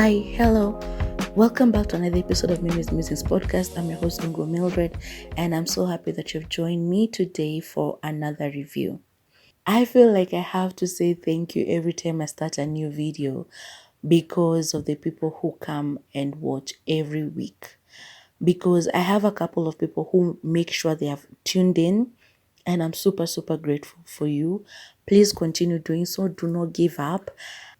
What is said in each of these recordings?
Hi, hello. Welcome back to another episode of Mimi's Musings podcast. I'm your host, Ungo Mildred, and I'm so happy that you've joined me today for another review. I feel like I have to say thank you every time I start a new video because of the people who come and watch every week. Because I have a couple of people who make sure they have tuned in, and I'm super grateful for you. Please continue doing so. Do not give up.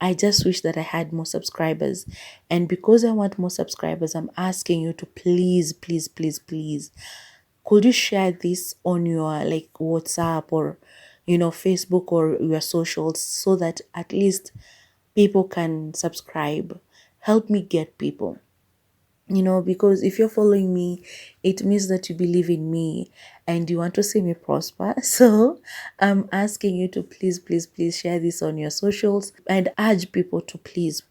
I just wish that I had more subscribers. And because I want more subscribers, I'm asking you to please, could you share this on your WhatsApp or Facebook or your socials so that at least people can subscribe. Help me get people. Because if you're following me, it means that you believe in me and you want to see me prosper. So I'm asking you to please share this on your socials and urge people to please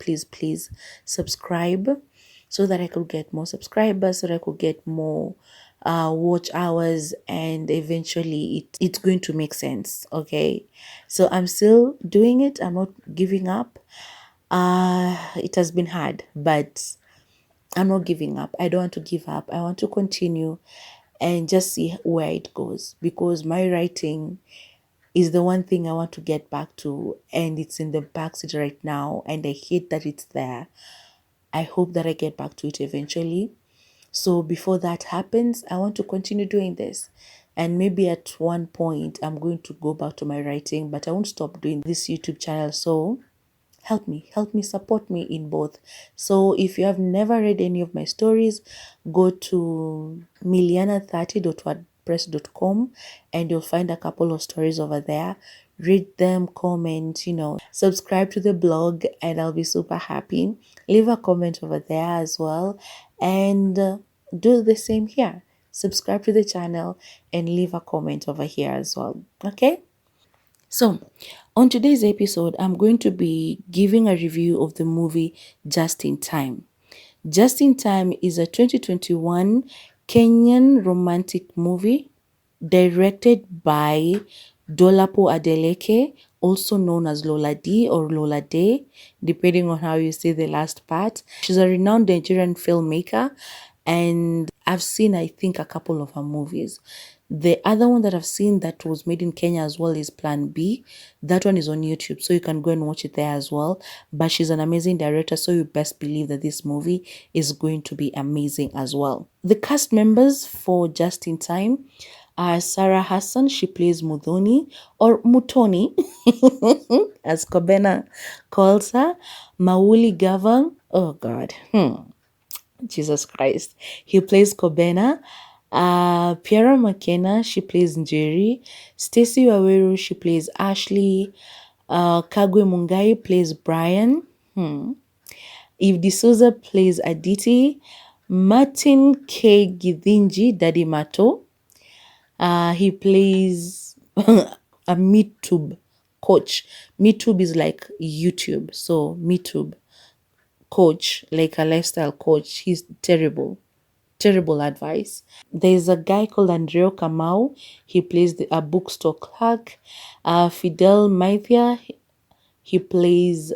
subscribe so that I could get more subscribers, so that I could get more watch hours, and eventually it's going to make sense. Okay, so I'm still doing it. I'm not giving up. It has been hard, but I'm not giving up. I don't want to give up. I want to continue and just see where it goes, because my writing is the one thing I want to get back to, and it's in the backseat right now, and I hate that it's there. I hope that I get back to it eventually. So before that happens, I want to continue doing this. And maybe at one point, I'm going to go back to my writing, but I won't stop doing this YouTube channel. So help me, support me in both. So if you have never read any of my stories, go to miliana30.wordpress.com and you'll find a couple of stories over there. Read them, comment, subscribe to the blog, and I'll be super happy. Leave a comment over there as well, and do the same here. Subscribe to the channel and leave a comment over here as well. Okay, so on today's episode, I'm going to be giving a review of the movie Just in Time. Just in Time is a 2021 Kenyan romantic movie directed by Dolapo Adeleke, also known as Lola D or Lola Day, depending on how you say the last part. She's a renowned Nigerian filmmaker, and I've seen, I think, a couple of her movies. The other one that I've seen that was made in Kenya as well is Plan B. That one is on YouTube, so you can go and watch it there as well. But she's an amazing director, so you best believe that this movie is going to be amazing as well. The cast members for Just in Time are Sarah Hassan. She plays Mudhoni or Mutoni, as Kobena calls her. Mauli Gavang. Oh God. Jesus Christ. He plays Kobena. Piera McKenna, she plays Njeri. Stacey Waweru, she plays Ashley. Kagwe Mungai plays Brian. Eve D'Souza plays Aditi. Martin K. Githinji, Daddy Mato. He plays a MeTube coach. MeTube is like YouTube. So MeTube coach, like a lifestyle coach. He's terrible advice. There's a guy called Andreo Kamau. He plays a bookstore clerk. Fidel Maithia, he plays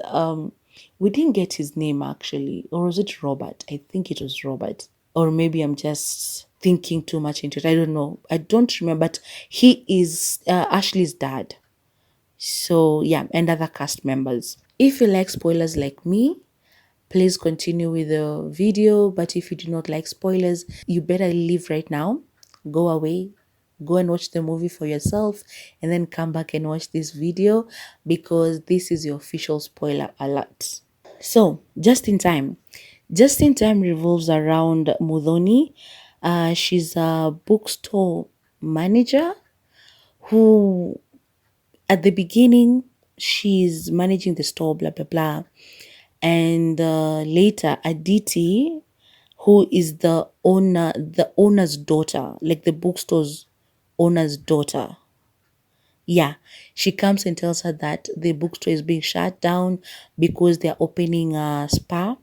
we didn't get his name actually, or was it Robert? I think it was Robert, or maybe I'm just thinking too much into it. I don't know, I don't remember, but he is Ashley's dad. So yeah, and other cast members. If you like spoilers like me, please continue with the video. But if you do not like spoilers, you better leave right now. Go away. Go and watch the movie for yourself and then come back and watch this video, because this is your official spoiler alert. So, Just in Time. Just in Time revolves around Mudhoni. She's a bookstore manager who, at the beginning, she's managing the store, blah, blah, blah. And later, Aditi, who is the owner's daughter, like the bookstore's owner's daughter. Yeah, she comes and tells her that the bookstore is being shut down because they're opening a spa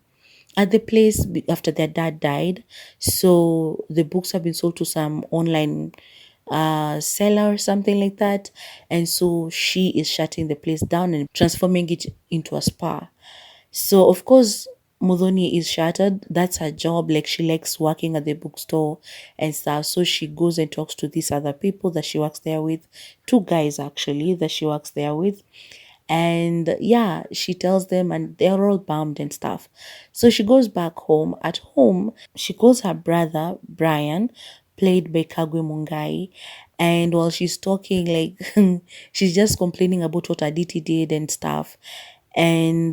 at the place after their dad died. So the books have been sold to some online seller or something like that. And so she is shutting the place down and transforming it into a spa. So, of course, Mudhoni is shattered. That's her job. Like she likes working at the bookstore and stuff. So she goes and talks to these other people that she works there with. Two guys actually that she works there with. And yeah, she tells them and they're all bummed and stuff. So she goes back home. At home, she calls her brother, Brian, played by Kagwe Mungai. And while she's talking, like she's just complaining about what Aditi did and stuff. And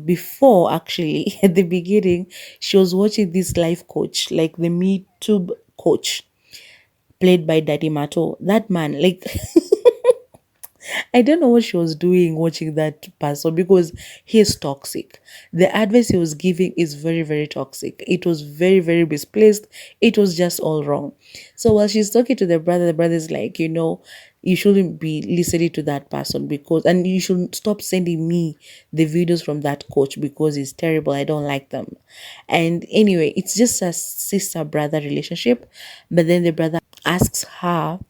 before, actually, at the beginning, she was watching this life coach, like the Me Tube coach, played by Daddy Mato. That man, like, I don't know what she was doing watching that person because he is toxic. The advice he was giving is very, very toxic. It was very, very misplaced. It was just all wrong. So while she's talking to the brother's like, you shouldn't be listening to that person because, and you should stop sending me the videos from that coach because it's terrible. I don't like them. And anyway, it's just a sister brother relationship. But then the brother asks her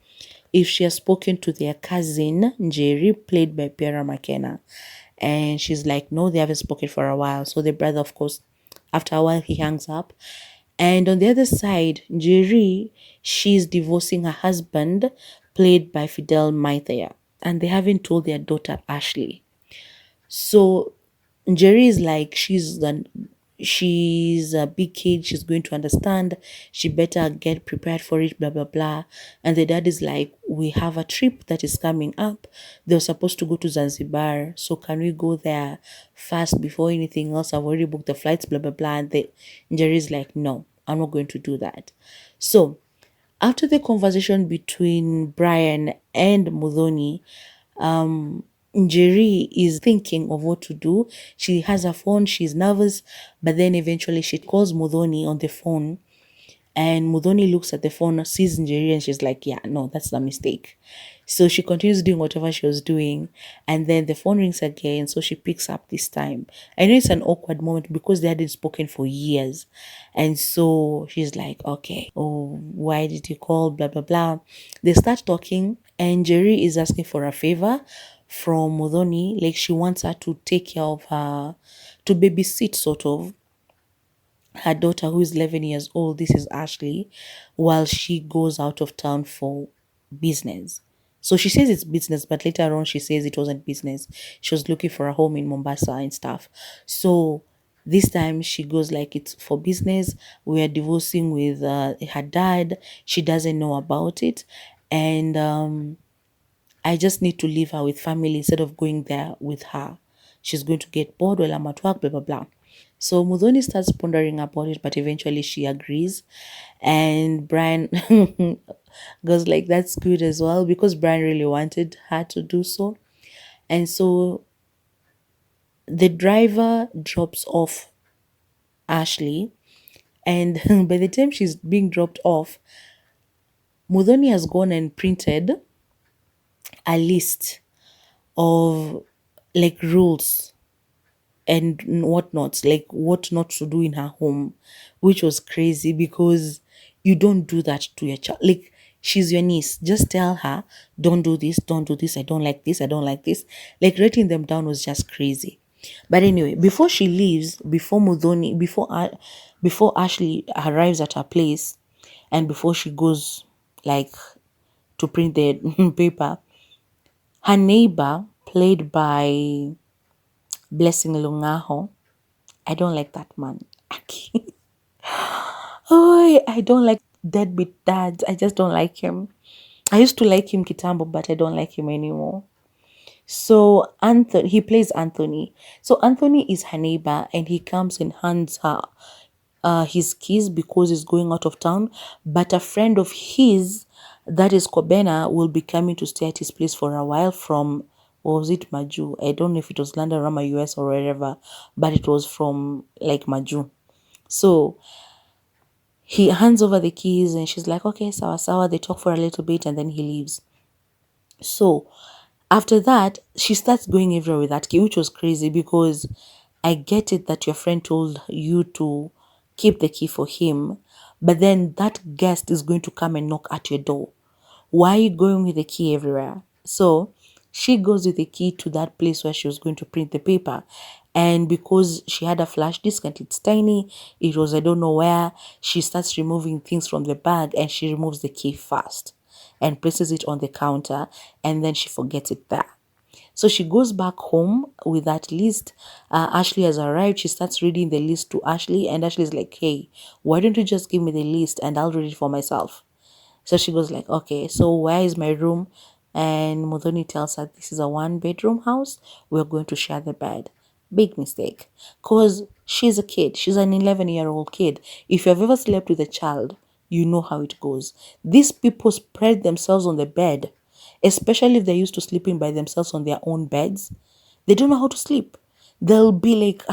if she has spoken to their cousin Jerry, played by Piera McKenna. And she's like, no, they haven't spoken for a while. So the brother, of course, after a while, he hangs up. And on the other side, Jerry, she's divorcing her husband, played by Fidel Maithia. And they haven't told their daughter, Ashley. So Jerry is like, she's a big kid, she's going to understand, she better get prepared for it, blah blah blah. And the dad is like, we have a trip that is coming up. They're supposed to go to Zanzibar, so can we go there first before anything else? I've already booked the flights, blah blah blah. And Jerry is like, no, I'm not going to do that. So after the conversation between Brian and Mudhoni, Njeri is thinking of what to do. She has a phone, she's nervous, but then eventually she calls Mudhoni on the phone. And Mudhoni looks at the phone, sees Njeri, and she's like, yeah, no, that's the mistake. So she continues doing whatever she was doing. And then the phone rings again. So she picks up this time. I know it's an awkward moment because they hadn't spoken for years. And so she's like, okay, oh, why did you call? Blah, blah, blah. They start talking. And Jerry is asking for a favor from Mudhoni. Like she wants her to take care of her, to babysit sort of her daughter who is 11 years old. This is Ashley, while she goes out of town for business. So she says it's business, but later on she says it wasn't business. She was looking for a home in Mombasa and stuff. So this time she goes like, it's for business. We are divorcing with her dad. She doesn't know about it. And I just need to leave her with family instead of going there with her. She's going to get bored while I'm at work, blah, blah, blah. So Mudhoni starts pondering about it, but eventually she agrees. And Brian goes like, that's good as well, because Brian really wanted her to do so. And so the driver drops off Ashley. And by the time she's being dropped off, Mudhoni has gone and printed a list of like rules and whatnot, like what not to do in her home, which was crazy because you don't do that to your child. Like, she's your niece. Just tell her, don't do this, don't do this, I don't like this, I don't like this. Like, writing them down was just crazy. But anyway, before she leaves, before Ashley arrives at her place, and before she goes like to print the paper, her neighbor, played by Blessing Lungaho, I don't like that man. Oh, I don't like deadbeat dads. I just don't like him. I used to like him Kitambo, but I don't like him anymore. So Anthony, he plays Anthony. So Anthony is her neighbor, and he comes and hands her his keys because he's going out of town. But a friend of his, that is Kobena, will be coming to stay at his place for a while from, or was it Maju? I don't know if it was London, Rama, US, or wherever, but it was from like Maju. So he hands over the keys and she's like, okay, sawa sawa. They talk for a little bit and then he leaves. So after that, she starts going everywhere with that key, which was crazy because I get it that your friend told you to keep the key for him, but then that guest is going to come and knock at your door. Why are you going with the key everywhere? So she goes with the key to that place where she was going to print the paper. And because she had a flash disk and it's tiny, it was I don't know where, she starts removing things from the bag and she removes the key first and places it on the counter, and then she forgets it there. So she goes back home with that list. Ashley has arrived. She starts reading the list to Ashley, and Ashley's like, hey, why don't you just give me the list and I'll read it for myself? So she goes like, okay, so where is my room? And Modoni tells her this is a 1 bedroom house. We're going to share the bed. Big mistake. Because she's a kid. She's an 11-year-old kid. If you've ever slept with a child, you know how it goes. These people spread themselves on the bed, especially if they're used to sleeping by themselves on their own beds. They don't know how to sleep. They'll be like,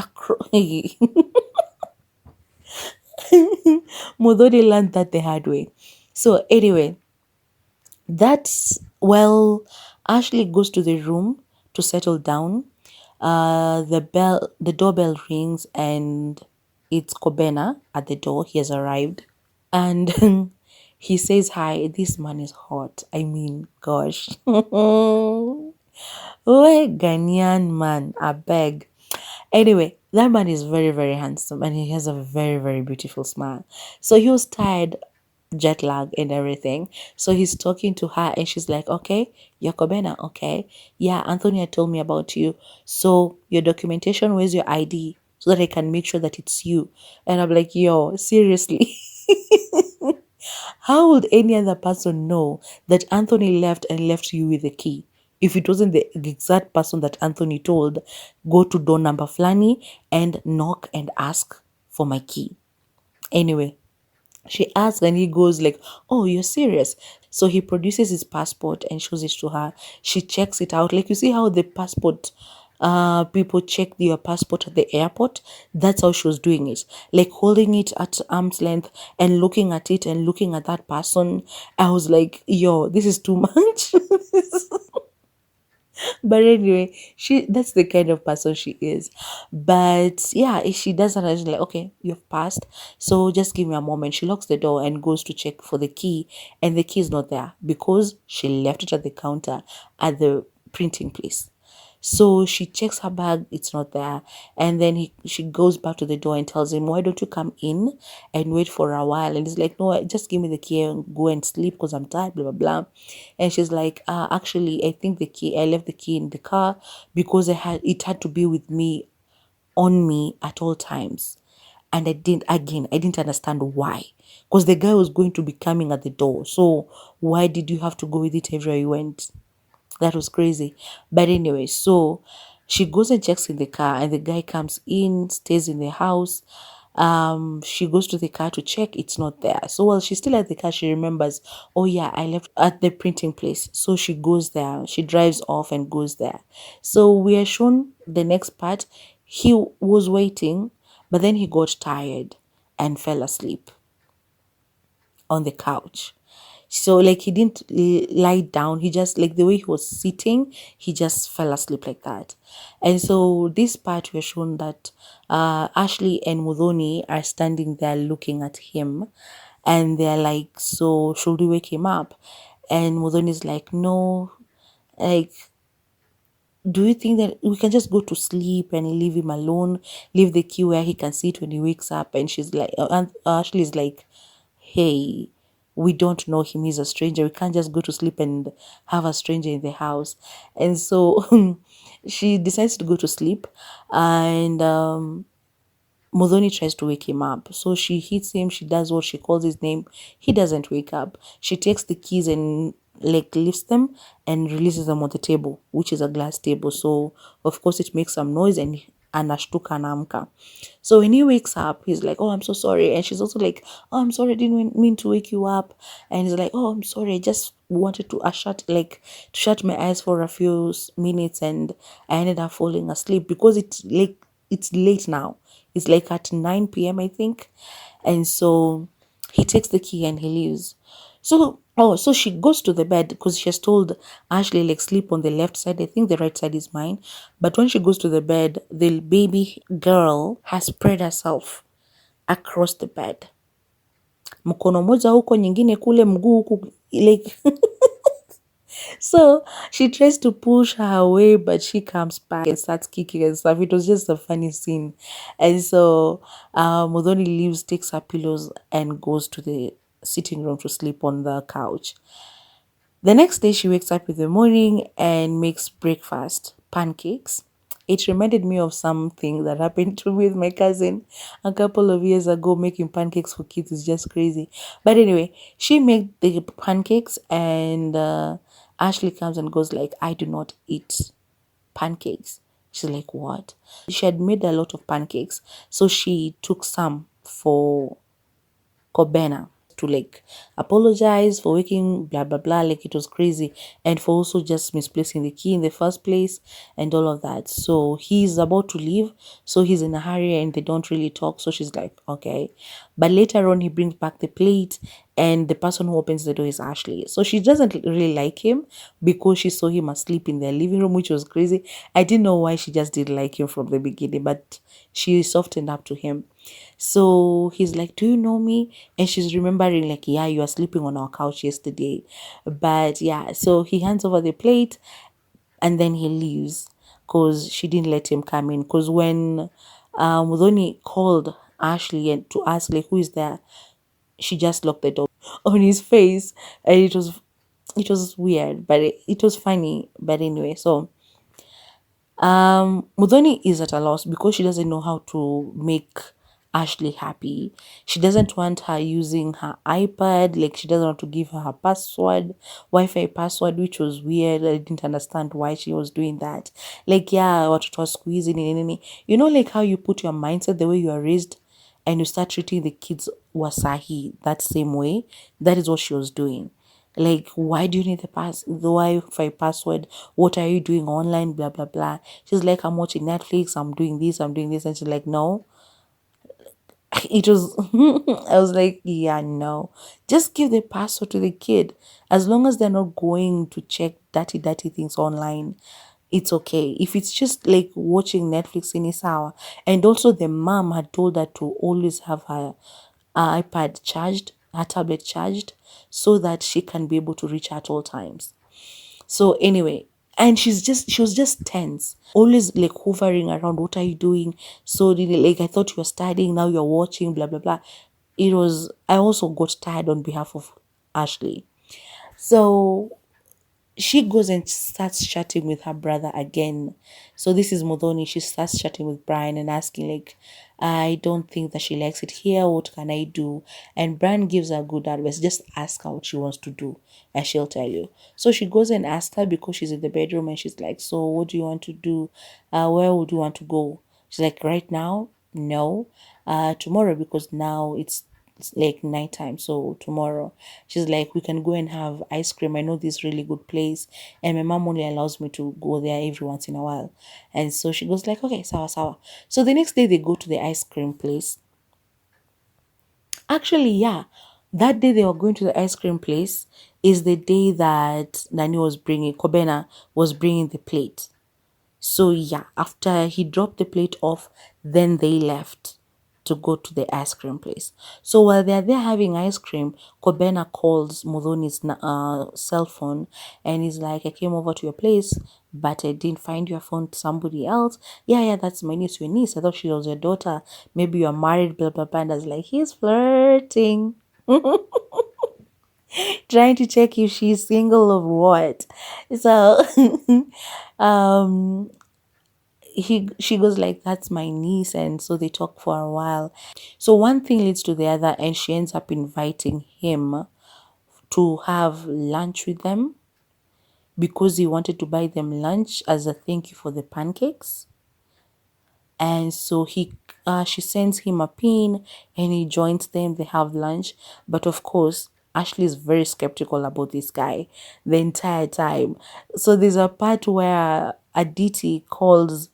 Modoni learned that the hard way. So anyway, that's well, Ashley goes to the room to settle down. The doorbell rings, and it's Kobena at the door. He has arrived, and he says, "Hi, this man is hot. I mean, gosh, oh, Ghanaian man, I beg." Anyway, that man is very, very handsome and he has a very, very beautiful smile. So he was tired, jet lag and everything. So he's talking to her and she's like, okay, Yakobena, okay. Yeah, Anthony had told me about you. So your documentation, where's your ID? So that I can make sure that it's you. And I'm like, yo, seriously? How would any other person know that Anthony left and left you with the key? If it wasn't the exact person that Anthony told, go to door number flani and knock and ask for my key. Anyway, she asks and he goes like, oh, you're serious? So he produces his passport and shows it to her. She checks it out. Like, you see how the passport people check your passport at the airport? That's how she was doing it. Like holding it at arm's length and looking at it and looking at that person. I was like, yo, this is too much. But anyway, that's the kind of person she is. But yeah, if she does that, she's like, okay, you've passed, so just give me a moment. She locks the door and goes to check for the key, and the key is not there because she left it at the counter at the printing place. So she checks her bag, it's not there. And then she goes back to the door and tells him, why don't you come in and wait for a while? And he's like, no, just give me the key and go and sleep because I'm tired, blah, blah, blah. And she's like, actually, I think I left the key in the car because it had to be with me, on me at all times. And I didn't understand why. Because the guy was going to be coming at the door. So why did you have to go with it everywhere you went? That was crazy. But anyway, so she goes and checks in the car, and the guy comes in, stays in the house. She goes to the car to check, it's not there. So while she's still at the car, she remembers, oh yeah, I left at the printing place. So she goes there, she drives off and goes there. So we are shown the next part. He was waiting, but then he got tired and fell asleep on the couch. So like he didn't lie down, he just, like the way he was sitting, he just fell asleep like that. And so this part we're shown that Ashley and Mudhoni are standing there looking at him, and they're like, so should we wake him up? And Mudhoni's like, no, like, do you think that we can just go to sleep and leave him alone, leave the key where he can see it when he wakes up? And she's like, and Ashley's like, hey, we don't know him, he's a stranger, we can't just go to sleep and have a stranger in the house. And so she decides to go to sleep, and Modoni tries to wake him up. So she hits him, she does what she calls his name. He doesn't wake up. She takes the keys and like lifts them and releases them on the table, which is a glass table. So of course it makes some noise, and anashtuka anaamka. So when he wakes up, he's like, oh, I'm so sorry. And she's also like, oh, I'm sorry, I didn't mean to wake you up. And he's like, oh, I'm sorry, I just wanted to shut my eyes for a few minutes, and I ended up falling asleep because it's late now. It's like at 9 p.m. I think. And so he takes the key and he leaves. So she goes to the bed because she has told Ashley, like, sleep on the left side. I think the right side is mine. But when she goes to the bed, the baby girl has spread herself across the bed. Mkono moja huko, nyingine kule, mguu huku, like So she tries to push her away, but she comes back and starts kicking and stuff. It was just a funny scene. And so Modoni leaves, takes her pillows, and goes to the sitting room to sleep on the couch. The next day, she wakes up in the morning and makes breakfast, pancakes. It reminded me of something that happened to me with my cousin a couple of years ago. Making pancakes for kids is just crazy. But anyway, she made the pancakes, and Ashley comes and goes like, "I do not eat pancakes." She's like, "What?" She had made a lot of pancakes, so she took some for Kobena to like apologize for waking blah blah blah, like it was crazy, and for also just misplacing the key in the first place and all of that. So he's about to leave, so he's in a hurry and they don't really talk. So she's like, okay. But later on he brings back the plate, and the person who opens the door is Ashley. So she doesn't really like him because she saw him asleep in their living room, which was crazy. I didn't know why she just didn't like him from the beginning, but she softened up to him. So he's like, "Do you know me?" And she's remembering, like, "Yeah, you were sleeping on our couch yesterday." But yeah, so he hands over the plate and then he leaves because she didn't let him come in. Because when Mudhoni called Ashley and to ask, like, who is there, she just locked the door on his face. And it was weird, but it was funny. But anyway, so Mudhoni is at a loss because she doesn't know how to make Ashley happy. She doesn't want her using her iPad, like she doesn't want to give her her password, Wi-Fi password, which was weird. I didn't understand why she was doing that. Like, yeah, what it was squeezing in. You know, like how you put your mindset the way you are raised and you start treating the kids wasahi that same way. That is what she was doing. Like, why do you need the Wi-Fi password? What are you doing online? Blah blah blah. She's like, I'm watching Netflix, I'm doing this, I'm doing this. And she's like, no. It was I was like, yeah, no. Just give the password to the kid. As long as they're not going to check dirty things online, it's okay. If it's just like watching Netflix in his hour. And also the mom had told her to always have her iPad charged, her tablet charged, so that she can be able to reach her at all times. So anyway, and she was just tense, always like hovering around. What are you doing? So like, I thought you were studying, now you're watching, blah blah blah. I also got tired on behalf of Ashley. So she goes and starts chatting with her brother again. So this is Modoni. She starts chatting with Brian and asking, like, I don't think that she likes it here. What can I do? And Brian gives her good advice. Just ask her what she wants to do and she'll tell you. So she goes and asks her because she's in the bedroom and she's like, so what do you want to do? Where would you want to go? She's like, right now, no. Tomorrow, because now it's like nighttime, so tomorrow. She's like, we can go and have ice cream. I know this really good place, and my mom only allows me to go there every once in a while. And so she goes like, okay, sawa sawa. So the next day they go to the ice cream place. Actually, yeah, that day they were going to the ice cream place is the day that Nani was bringing, Kobena was bringing the plate. So yeah, after he dropped the plate off, then they left to go to the ice cream place. So while they're there having ice cream, Kobena calls Modoni's cell phone and he's like, I came over to your place, but I didn't find you. I found somebody else. Yeah, that's my niece, your niece. I thought she was your daughter. Maybe you're married, blah, blah, blah. And I was like, he's flirting. Trying to check if she's single or what. So um she goes like, that's my niece. And so they talk for a while. So one thing leads to the other and she ends up inviting him to have lunch with them because he wanted to buy them lunch as a thank you for the pancakes. And so she sends him a pin and he joins them. They have lunch, but of course Ashley is very skeptical about this guy the entire time. So there's a part where Aditi calls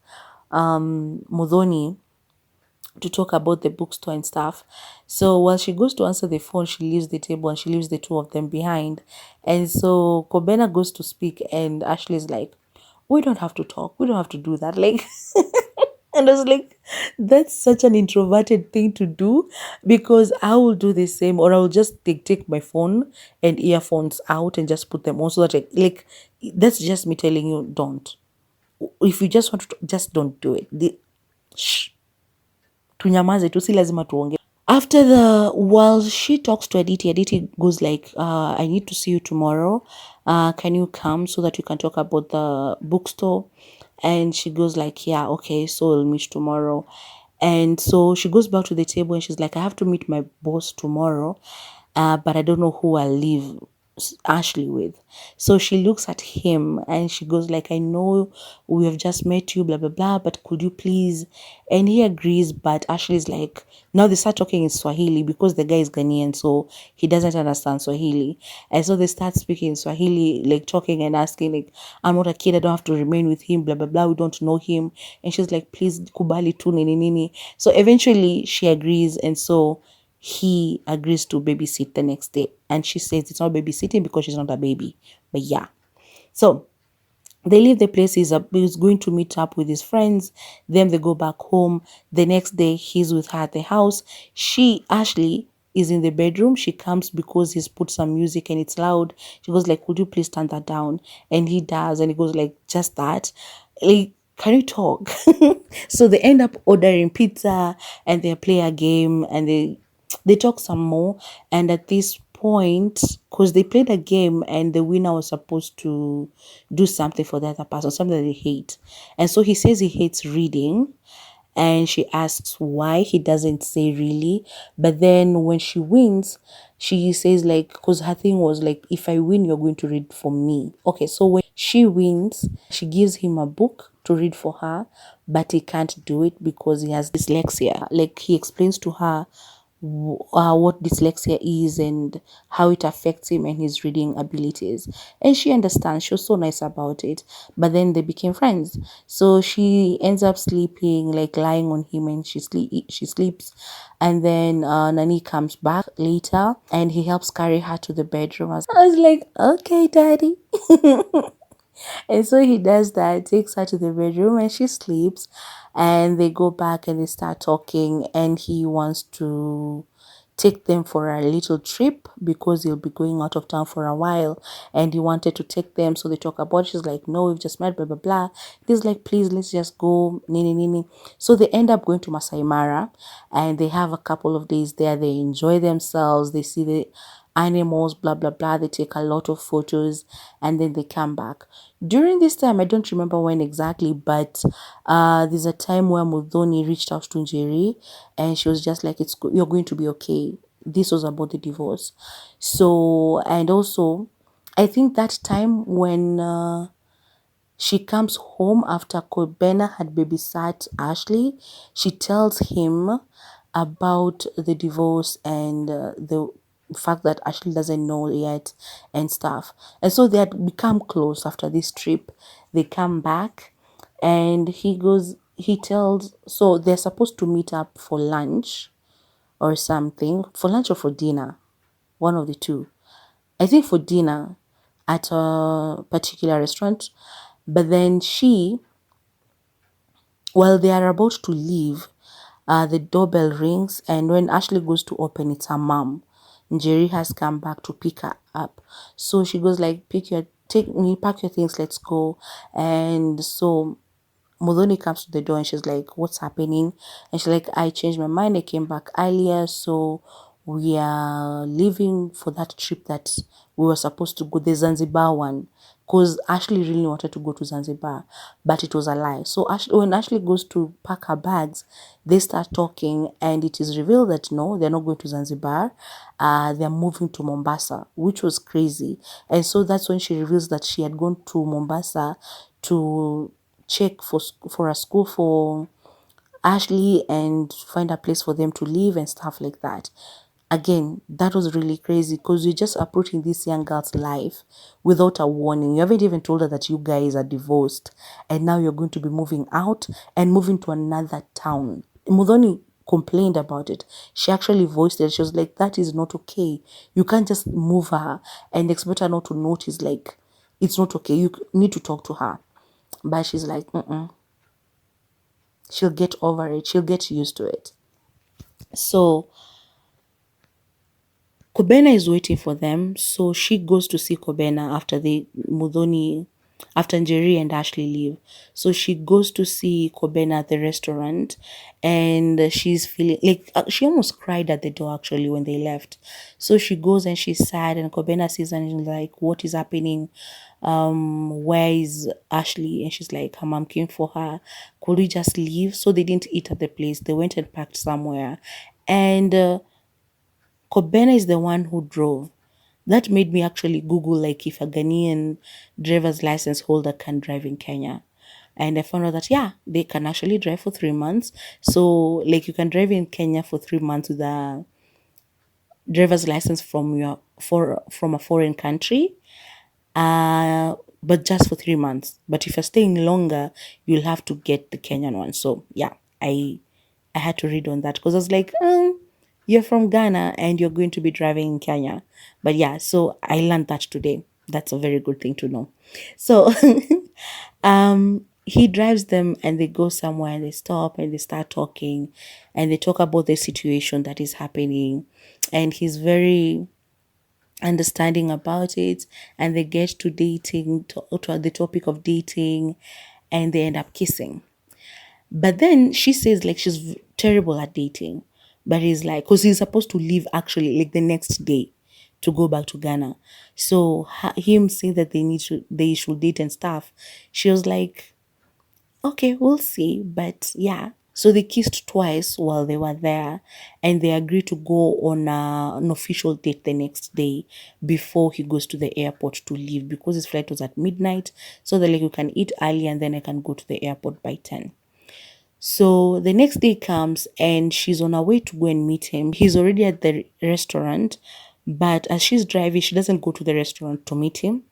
Modoni to talk about the bookstore and stuff. So while she goes to answer the phone, she leaves the table and she leaves the two of them behind. And so Kobena goes to speak and Ashley's like, we don't have to talk, we don't have to do that. Like And I was like, that's such an introverted thing to do, because I will do the same, or I will just take my phone and earphones out and just put them on, so that like that's just me telling you, don't. If you just want to, just don't do it. Shh, tunyamaze tu, si lazima tuongee. After while she talks to Aditi goes like, I need to see you tomorrow. Can you come so that we can talk about the bookstore? And she goes like, yeah, okay, so we'll meet tomorrow. And so she goes back to the table and she's like, I have to meet my boss tomorrow, but I don't know who I'll leave Ashley with. So she looks at him and she goes like, I know we have just met you, blah blah blah, but could you please? And he agrees, but Ashley's like, now they start talking in Swahili because the guy is Ghanaian, so he doesn't understand Swahili. And so they start speaking in Swahili, like talking and asking like, I'm not a kid, I don't have to remain with him, blah blah blah, we don't know him. And she's like, please kubali tu nini nini. So eventually she agrees, and so he agrees to babysit the next day. And she says it's not babysitting because she's not a baby. But yeah. So they leave the place. He's going to meet up with his friends. Then they go back home. The next day, he's with her at the house. Ashley, is in the bedroom. She comes because he's put some music and it's loud. She goes like, would you please turn that down? And he does. And he goes like, just that. Like, can you talk? So they end up ordering pizza and they play a game and they talk some more. And at this point, because they played a game and the winner was supposed to do something for the other person, something that they hate. And so he says he hates reading. And she asks why. He doesn't say really. But then when she wins, she says like, because her thing was like, if I win, you're going to read for me. Okay, so when she wins, she gives him a book to read for her, but he can't do it because he has dyslexia. Like he explains to her what dyslexia is and how it affects him and his reading abilities. And she understands. She was so nice about it. But then they became friends. So she ends up sleeping, like lying on him, and she sleeps. And then Nani comes back later and he helps carry her to the bedroom. I was like, okay, daddy. And so he does that, takes her to the bedroom and she sleeps, and they go back and they start talking, and he wants to take them for a little trip because he'll be going out of town for a while, and he wanted to take them. So they talk about it. She's like, no, we've just met, blah blah blah. He's like, please, let's just go, nini nini. So they end up going to Masai Mara and they have a couple of days there. They enjoy themselves, they see the animals, blah blah blah. They take a lot of photos and then they come back. During this time, I don't remember when exactly, but there's a time where Mudhoni reached out to Njeri and she was just like, you're going to be okay. This was about the divorce. So, and also I think that time when she comes home after Kobena had babysat Ashley, she tells him about the divorce and the fact that Ashley doesn't know yet and stuff. And so they had become close after this trip. They come back and he tells, so they're supposed to meet up for lunch or something, for lunch or for dinner, one of the two. I think for dinner at a particular restaurant. But then while they are about to leave, the doorbell rings, and when Ashley goes to open, it's her mom. Jerry has come back to pick her up. So she goes like, pack your things, let's go. And so Modoni comes to the door and she's like, what's happening? And she's like, I changed my mind. I came back earlier. So we are leaving for that trip that we were supposed to go, the Zanzibar one. Because Ashley really wanted to go to Zanzibar, but it was a lie. So when Ashley goes to pack her bags, they start talking and it is revealed that no, they're not going to Zanzibar. They're moving to Mombasa, which was crazy. And so that's when she reveals that she had gone to Mombasa to check for a school for Ashley and find a place for them to live and stuff like that. Again, that was really crazy because you're just approaching this young girl's life without a warning. You haven't even told her that you guys are divorced and now you're going to be moving out and moving to another town. Mudhoni complained about it. She actually voiced it. She was like, that is not okay. You can't just move her and expect her not to notice. Like, it's not okay. You need to talk to her. But she's like, she'll get over it, she'll get used to it. So Kobena is waiting for them, so she goes to see Kobena after after Njeri and Ashley leave. So she goes to see Kobena at the restaurant, and she's feeling like she almost cried at the door actually when they left. So she goes and she's sad, and Kobena sees her and she's like, "What is happening? Where is Ashley?" And she's like, "Her mom came for her. Could we just leave?" So they didn't eat at the place. They went and packed somewhere, and Kobena is the one who drove. That made me actually Google like if a Ghanaian driver's license holder can drive in Kenya. And I found out that yeah, they can actually drive for 3 months. So like you can drive in Kenya for 3 months with a driver's license from a foreign country. But just for 3 months. But if you're staying longer, you'll have to get the Kenyan one. So yeah, I had to read on that because I was like, you're from Ghana and you're going to be driving in Kenya. But yeah, so I learned that today. That's a very good thing to know. So he drives them and they go somewhere and they stop and they start talking and they talk about the situation that is happening. And he's very understanding about it, and they get to dating, to the topic of dating, and they end up kissing. But then she says like she's terrible at dating. But he's like, because he's supposed to leave actually like the next day to go back to Ghana. So him saying that they should date and stuff. She was like, okay, we'll see. But yeah. So they kissed twice while they were there, and they agreed to go on an official date the next day before he goes to the airport to leave because his flight was at midnight. So they're like, you can eat early and then I can go to the airport by 10. So the next day comes and she's on her way to go and meet him. He's already at the restaurant, but as she's driving, she doesn't go to the restaurant to meet him.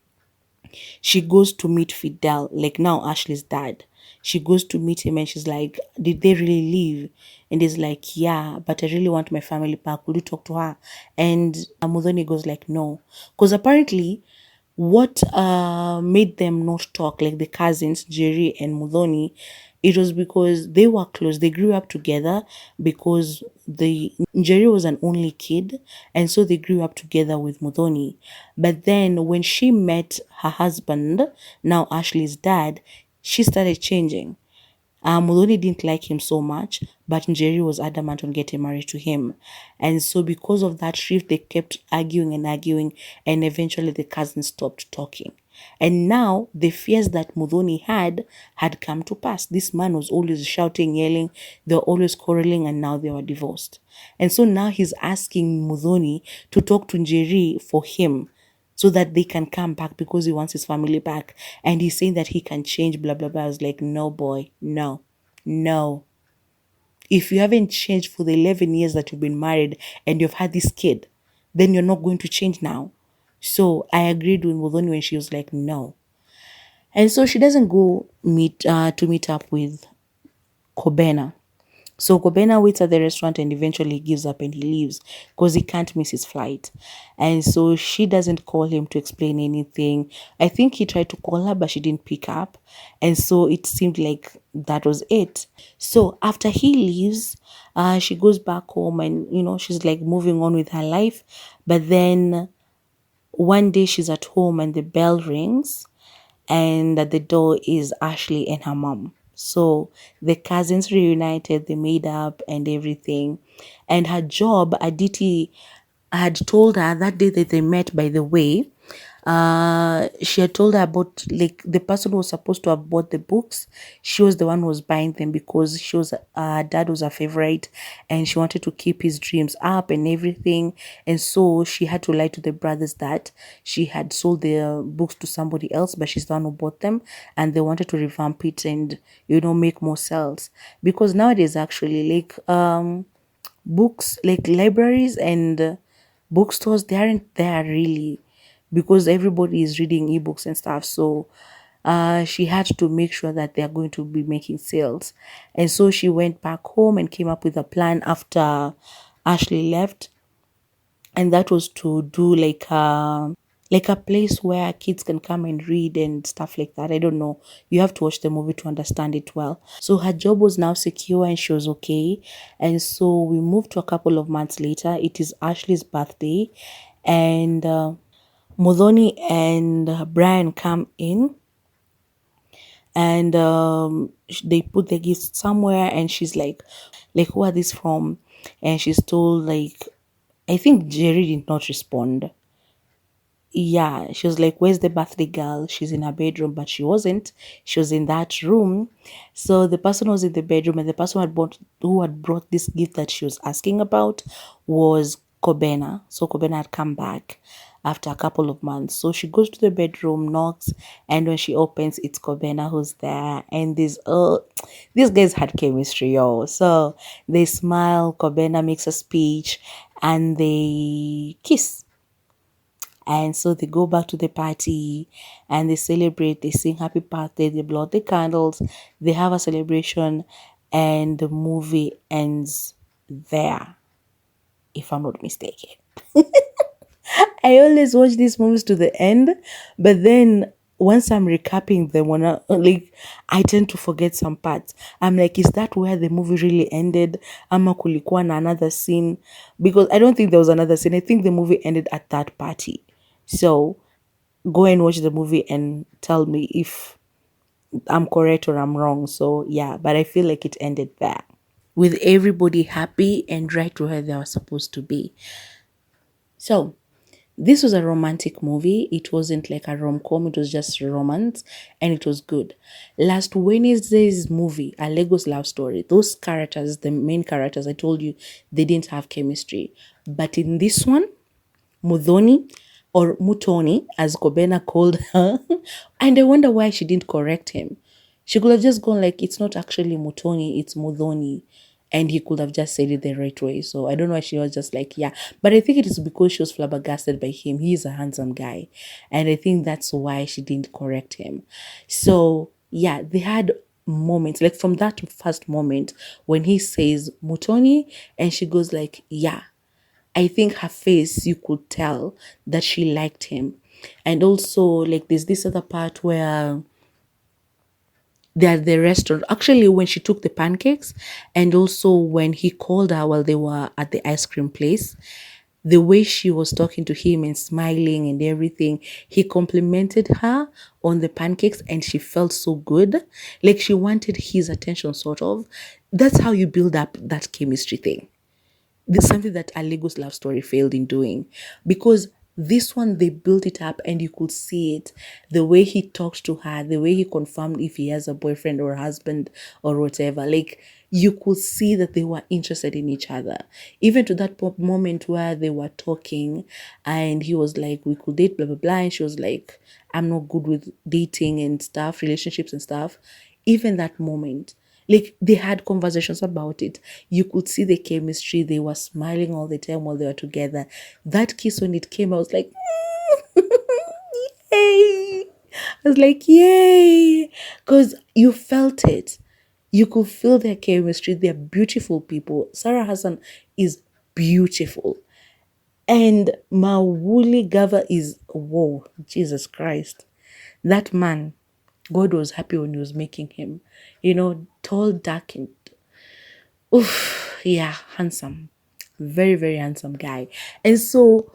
She goes to meet Fidel, like now Ashley's dad. She goes to meet him and she's like, did they really leave? And he's like, yeah, but I really want my family back. Will you talk to her? And Mudhoni goes like, no. Because apparently what made them not talk, like the cousins, Jerry and Mudhoni, it was because they were close. They grew up together because the Jerry was an only kid, and so they grew up together with Mudhoni. But then when she met her husband, now Ashley's dad, she started changing. Muloni didn't like him so much, but Njeri was adamant on getting married to him. And so because of that shift, they kept arguing and arguing, and eventually the cousins stopped talking. And now the fears that Mudhoni had come to pass. This man was always shouting, yelling, they were always quarreling, and now they were divorced. And so now he's asking Mudhoni to talk to Njeri for him so that they can come back because he wants his family back. And he's saying that he can change, blah, blah, blah. I was like, no, boy, no, no. If you haven't changed for the 11 years that you've been married and you've had this kid, then you're not going to change now. So I agreed with Mudhoni when she was like, no. And so she doesn't go to meet up with Kobena. So Kobena waits at the restaurant and eventually gives up and he leaves because he can't miss his flight. And so she doesn't call him to explain anything. I think he tried to call her, but she didn't pick up. And so it seemed like that was it. So after he leaves, she goes back home and, she's like moving on with her life. But then one day she's at home and the bell rings and at the door is Ashley and her mom. So the cousins reunited, they made up and everything. And her job, Aditi had told her that day that they met, by the way, she had told her about like the person who was supposed to have bought the books. She was the one who was buying them because her dad was her favorite and she wanted to keep his dreams up and everything. And so she had to lie to the brothers that she had sold the books to somebody else, but she's the one who bought them, and they wanted to revamp it and make more sales. Because nowadays actually like books, like libraries and bookstores, they aren't there really because everybody is reading ebooks and stuff. So she had to make sure that they are going to be making sales. And so she went back home and came up with a plan after Ashley left. And that was to do like like a place where kids can come and read and stuff like that. I don't know. You have to watch the movie to understand it well. So her job was now secure and she was okay. And so we moved to a couple of months later. It is Ashley's birthday, and Modoni and Brian come in, and they put the gifts somewhere, and she's like, who are these from? And she's told, like, I think Jerry did not respond. Yeah, she was like, where's the birthday girl? She's in her bedroom, but she wasn't. She was in that room. So the person was in the bedroom, and the person who had brought this gift that she was asking about was Kobena. So Kobena had come back after a couple of months. So she goes to the bedroom, knocks, and when she opens, it's Kobena who's there. And these guys had chemistry, yo. So they smile, Kobena makes a speech, and they kiss. And so they go back to the party and they celebrate, they sing happy birthday, they blow out the candles, they have a celebration, and the movie ends there, if I'm not mistaken. I always watch these movies to the end, but then once I'm recapping them, I tend to forget some parts. I'm like, is that where the movie really ended? Ama kulikuwa na another scene? Because I don't think there was another scene. I think the movie ended at that party. So go and watch the movie and tell me if I'm correct or I'm wrong. So yeah, but I feel like it ended there with everybody happy and right to where they were supposed to be. So this was a romantic movie. It wasn't like a rom-com, it was just romance, and it was good. Last Wednesday's movie, A Legos Love Story, those characters, the main characters, I told you, they didn't have chemistry. But in this one, Mudhoni, or Mutoni, as Kobena called her, and I wonder why she didn't correct him. She could have just gone like, it's not actually Mutoni, it's Mudhoni. And he could have just said it the right way. So I don't know why she was just like, yeah. But I think it is because she was flabbergasted by him. He is a handsome guy. And I think that's why she didn't correct him. So yeah, they had moments, like from that first moment when he says Mutoni, and she goes like, yeah. I think her face, you could tell that she liked him. And also, like, there's this other part where they're at the restaurant. Actually, when she took the pancakes, and also when he called her while they were at the ice cream place, the way she was talking to him and smiling and everything, he complimented her on the pancakes and she felt so good. Like she wanted his attention, sort of. That's how you build up that chemistry thing. This is something that a Lagos Love Story failed in doing, because this one they built it up and you could see it, the way he talked to her, the way he confirmed if he has a boyfriend or husband or whatever. Like you could see that they were interested in each other, even to that moment where they were talking and he was like, we could date, blah blah blah, and she was like, I'm not good with dating and stuff, relationships and stuff. Even that moment, like they had conversations about it. You could see the chemistry. They were smiling all the time while they were together. That kiss, when it came, I was like, yay. I was like, yay. Because you felt it. You could feel their chemistry. They're beautiful people. Sarah Hassan is beautiful. And Mawuli Gava is, whoa, Jesus Christ. That man, God was happy when he was making him. Tall, dark, and oof, yeah, handsome. Very, very handsome guy. And so,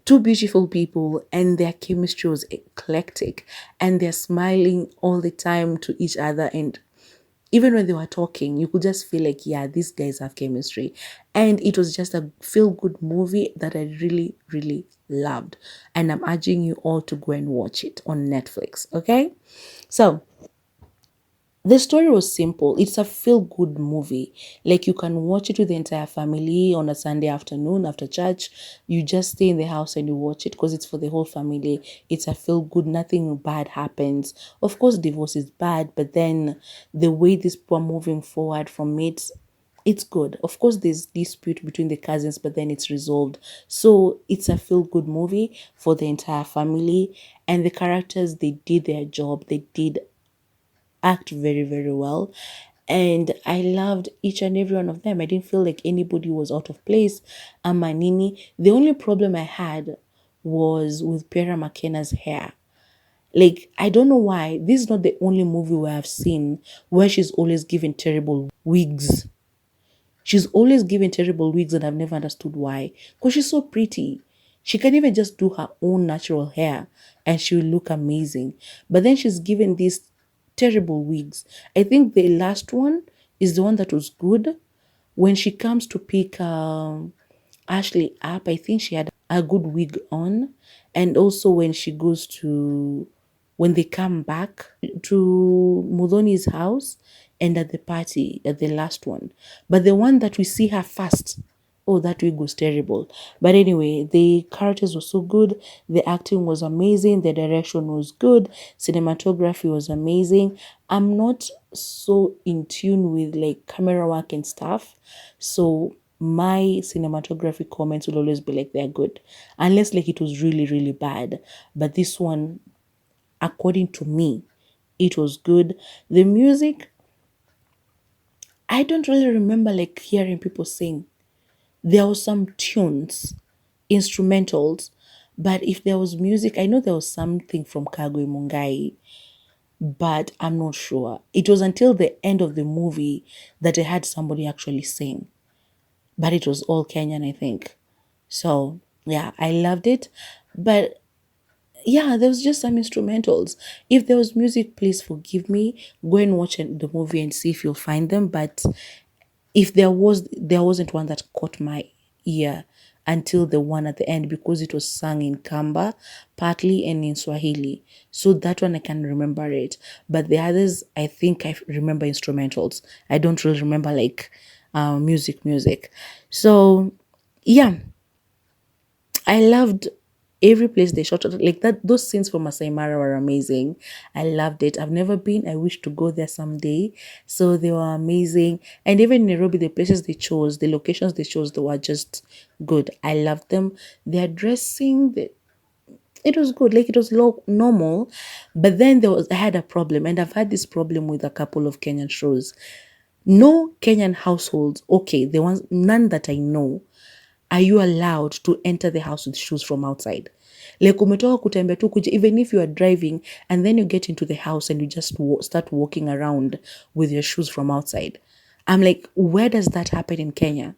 two beautiful people, and their chemistry was eclectic, and they're smiling all the time to each other. And even when they were talking, you could just feel like, yeah, these guys have chemistry. And it was just a feel good movie that I really, really loved. And I'm urging you all to go and watch it on Netflix. Okay. So, the story was simple. It's a feel-good movie. Like you can watch it with the entire family on a Sunday afternoon after church. You just stay in the house and you watch it because it's for the whole family. It's a feel-good. Nothing bad happens. Of course, divorce is bad, but then the way these people are moving forward from it, it's good. Of course, there's dispute between the cousins, but then it's resolved. So it's a feel-good movie for the entire family. And the characters, they did their job. They did act very, very well. And I loved each and every one of them. I didn't feel like anybody was out of place. Amanini. The only problem I had was with Pierre McKenna's hair. Like, I don't know why. This is not the only movie where I've seen where she's always given terrible wigs. She's always given terrible wigs, and I've never understood why. Because she's so pretty. She can even just do her own natural hair and she will look amazing. But then she's given these terrible wigs. I think the last one is the one that was good. When she comes to pick Ashley up, I think she had a good wig on. And also when she goes to, when they come back to Mudoni's house and at the party, at the last one. But the one that we see her first, oh, that wig was terrible. But anyway, the characters were so good. The acting was amazing. The direction was good. Cinematography was amazing. I'm not so in tune with like camera work and stuff. So my cinematography comments will always be like they're good. Unless like it was really, really bad. But this one, according to me, it was good. The music, I don't really remember like hearing people sing. There were some tunes, instrumentals, but if there was music, I know there was something from Kagwe Mungai, but I'm not sure. It was until the end of the movie that I had somebody actually sing, but it was all Kenyan, I think. So yeah, I loved it. But yeah, there was just some instrumentals. If there was music, please forgive me. Go and watch the movie and see if you'll find them. But if there wasn't one that caught my ear until the one at the end, because it was sung in Kamba partly and in Swahili. So that one I can remember it. But the others, I think I remember instrumentals. I don't really remember like music. So yeah, I loved every place they shot it. Like that, those scenes from Masai Mara were amazing. I loved it. I've never been. I wish to go there someday. So they were amazing. And even in Nairobi, the places they chose, the locations they chose, they were just good. I loved them. Their dressing, it was good. Like it was normal. But then I had a problem. And I've had this problem with a couple of Kenyan shows. No Kenyan households, okay, the ones, none that I know, are you allowed to enter the house with shoes from outside? Like umetoka kutembea tu kuja, even if you are driving and then you get into the house and you just start walking around with your shoes from outside. I'm like, where does that happen in Kenya?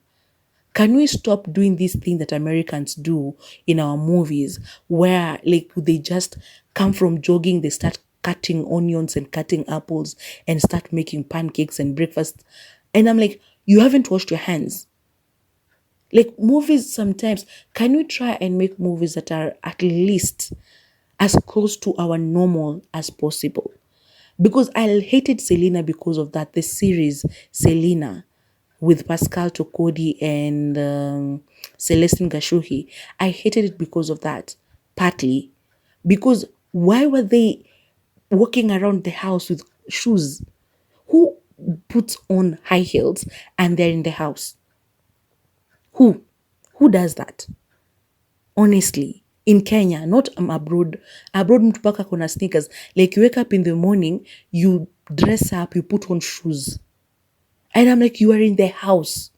Can we stop doing this thing that Americans do in our movies where like they just come from jogging, they start cutting onions and cutting apples and start making pancakes and breakfast. And I'm like, you haven't washed your hands. Like movies sometimes, can we try and make movies that are at least as close to our normal as possible? Because I hated Selena because of that. The series Selena with Pascal Tokodi and Celestine Gashuhi. I hated it because of that, partly. Because why were they walking around the house with shoes? Who puts on high heels and they're in the house? Who? Who does that? Honestly, in Kenya, not abroad. Abroad mtu paka kuna sneakers. Like you wake up in the morning, you dress up, you put on shoes. And I'm like, you are in the house.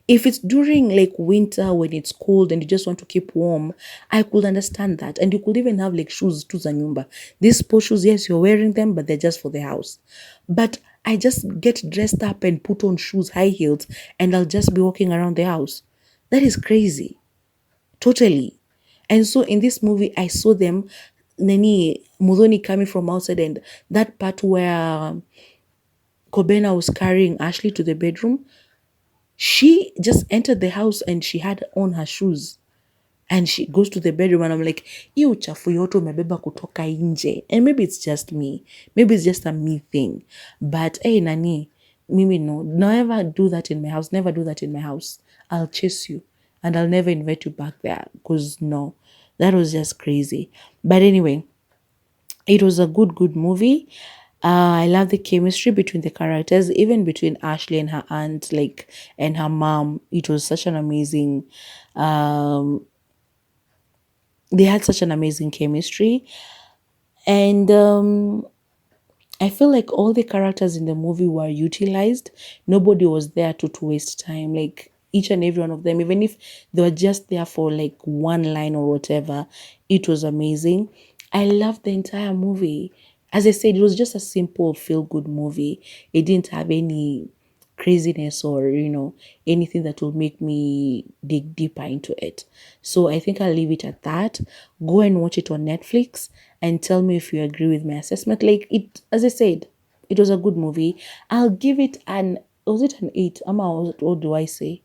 If it's during like winter when it's cold and you just want to keep warm, I could understand that. And you could even have like shoes to zanyumba. These sports shoes, yes, you're wearing them, but they're just for the house. But I just get dressed up and put on shoes, high heels, and I'll just be walking around the house. That is crazy. Totally. And so in this movie, I saw them, Nani Mudhoni coming from outside, and that part where Kobena was carrying Ashley to the bedroom, she just entered the house and she had on her shoes. And she goes to the bedroom and I'm like, hii uchafu yote umebeba kutoka nje. And maybe it's just me. Maybe it's just a me thing. But hey, Nani, Mimi, no. Never do that in my house. Never do that in my house. I'll chase you. And I'll never invite you back there. Because no, that was just crazy. But anyway, it was a good movie. I love the chemistry between the characters, even between Ashley and her aunt, like, and her mom. It was such an amazing, they had such an amazing chemistry. And I feel like all the characters in the movie were utilized. Nobody was there to waste time. Like, each and every one of them, even if they were just there for like one line or whatever. It was amazing. I loved the entire movie. As I said, it was just a simple feel good movie. It didn't have any craziness or anything that will make me dig deeper into it. So I think I'll leave it at that. Go and watch it on Netflix and tell me if you agree with my assessment. Like, it, as I said, it was a good movie. I'll give it an, was it an 8? What do I say?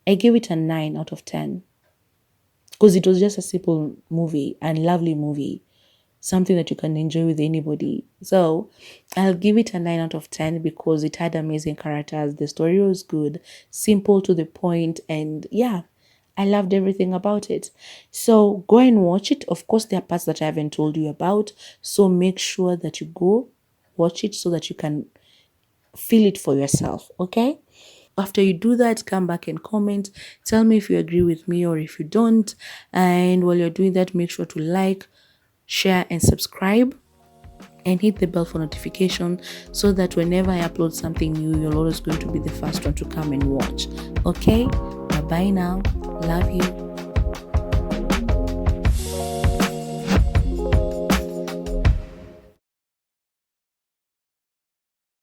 I gave it a 9 out of 10 because it was just a simple movie and lovely movie, something that you can enjoy with anybody. So I'll give it a 9 out of 10 because it had amazing characters. The story was good, simple to the point, and yeah, I loved everything about it. So go and watch it. Of course, there are parts that I haven't told you about, so make sure that you go watch it so that you can feel it for yourself, okay? After you do that, come back and comment. Tell me if you agree with me or if you don't. And while you're doing that, make sure to like, share, and subscribe. And hit the bell for notification so that whenever I upload something new, you're always going to be the first one to come and watch. Okay? Bye-bye now. Love you.